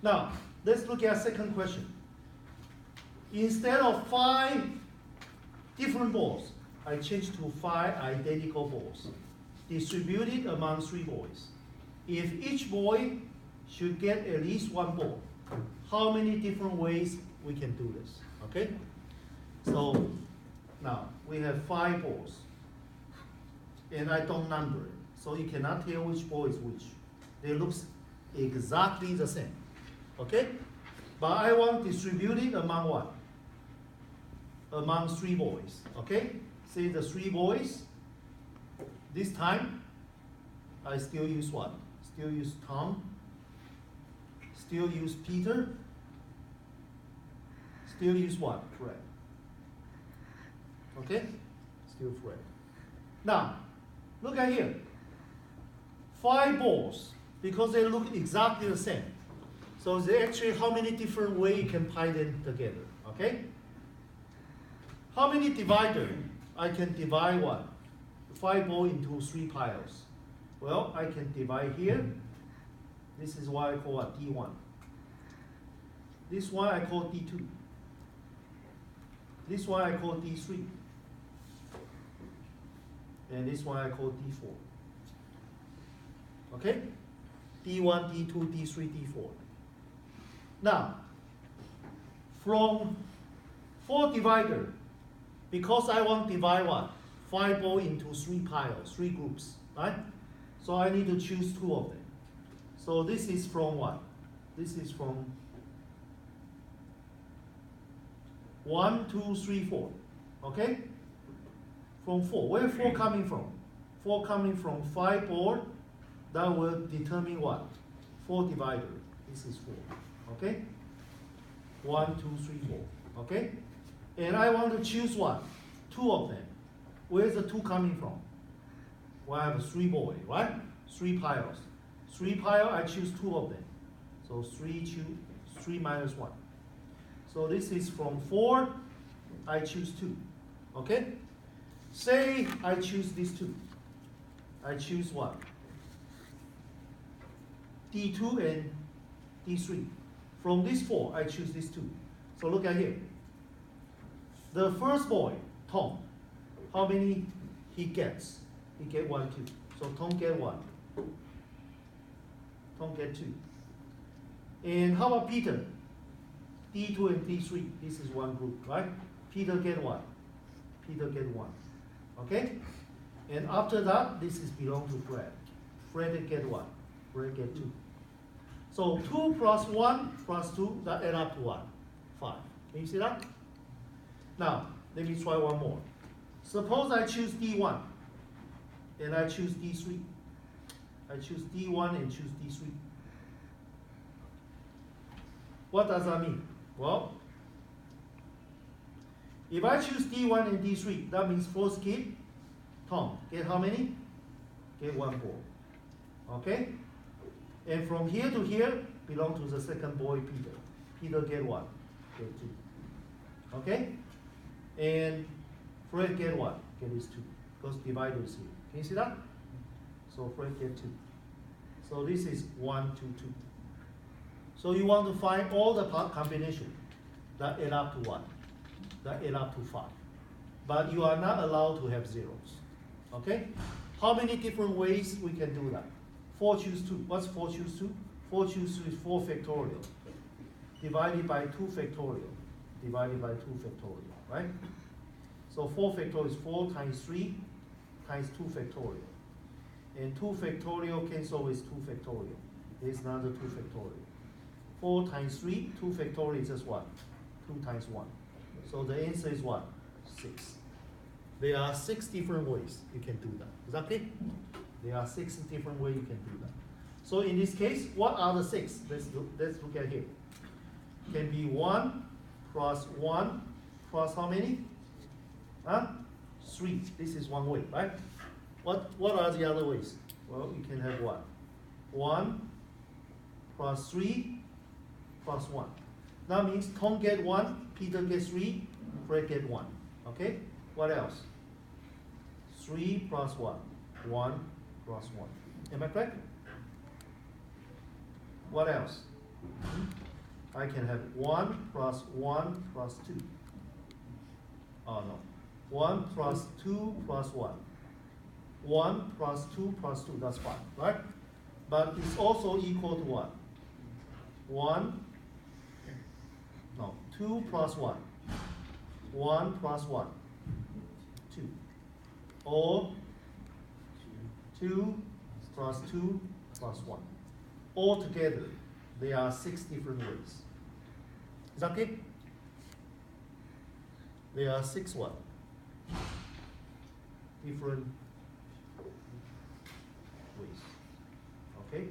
Now, let's look at second question. Instead of 5 different balls, I change to 5 identical balls, distributed among 3 boys. If each boy should get at least 1 ball, how many different ways we can do this? Okay? So now we have 5 balls, and I don't number it, so you cannot tell which ball is which. They look exactly the same. Okay? But I want distributed among what? Among 3 boys. Okay? Say the 3 boys. This time, I still use what? Still use Tom. Still use Peter. Still use what? Fred. Okay? Still Fred. Now, look at here. 5 balls, because they look exactly the same. So there's actually how many different ways you can pile them together, okay? How many divider? I can divide what? 5 balls into 3 piles. Well, I can divide here. This is what I call what? D1. This one I call D2. This one I call D3. And this one I call D4. Okay? D1, D2, D3, D4. Now, from 4 divider, because I want to divide what? 5 balls into 3 piles, 3 groups, right? So I need to choose 2 of them. So this is from what? This is from 1, 2, 3, 4. Okay? From 4. Where 4 coming from? 4 coming from 5 board. That will determine what? 4 divider. This is 4. Okay? 1, 2, 3, 4. Okay? And I want to choose what? 2 of them. Where's the 2 coming from? Well, I have 3 boys, right? 3 piles. 3 piles, I choose 2 of them. So 3 minus 1. So this is from 4, I choose 2. Okay? Say I choose these 2. I choose what? D2 and D3. From these 4, I choose these 2. So look at here. The first boy, Tom, how many he gets? He get 1, 2. So Tom get 1. Tom get 2. And how about Peter? D2 and D3. This is one group, right? Peter get 1. Peter get 1. Okay? And after that, this is belong to Fred. Fred get 1. Fred get 2. So 2 plus 1 plus 2, that add up to what? 5. Can you see that? Now, let me try one more. Suppose I choose D1 and I choose D3. I choose D1 and choose D3. What does that mean? Well, if I choose D1 and D3, that means first kid, Tom, get how many? Get 1 ball. Okay? And from here to here, belong to the second boy, Peter. Peter get 1? Get 2. Okay? And Fred get what? Get his 2. Because divider is here. Can you see that? So Fred get 2. So this is 1, 2, 2. So you want to find all the combination that add up to what? That add up to 5. But you are not allowed to have zeros. Okay? How many different ways we can do that? 4 choose 2. What's 4 choose 2? 4 choose 2 is 4 factorial. Divided by 2 factorial. Divided by 2 factorial, right? So 4 factorial is 4 times 3 times 2 factorial. And 2 factorial cancel with 2 factorial. There's another 2 factorial. 4 times 3, 2 factorial is just what? 2 times 1. So the answer is what? 6. There are 6 different ways you can do that. Is that clear? There are 6 different ways you can do that. So in this case, what are the 6? Let's look at here. Can be 1 plus 1 plus how many? 3. This is one way, right? What are the other ways? Well, you can have what? 1 plus 3 plus 1. That means Tom get 1, Peter gets 3, Fred get 1. Okay? What else? 3 plus 1. 1 plus 1. Am I correct? What else? I can have 1 plus 1 plus 2. Oh no. 1 plus 2 plus 1. 1 plus 2 plus 2, that's 5, right? But it's also equal to what? 1, no, 2 plus 1. 1 plus 1, 2. Or 2 plus 2 plus 1. Altogether, there are 6 different ways. Is that okay? There are 6 what? Different ways. Okay?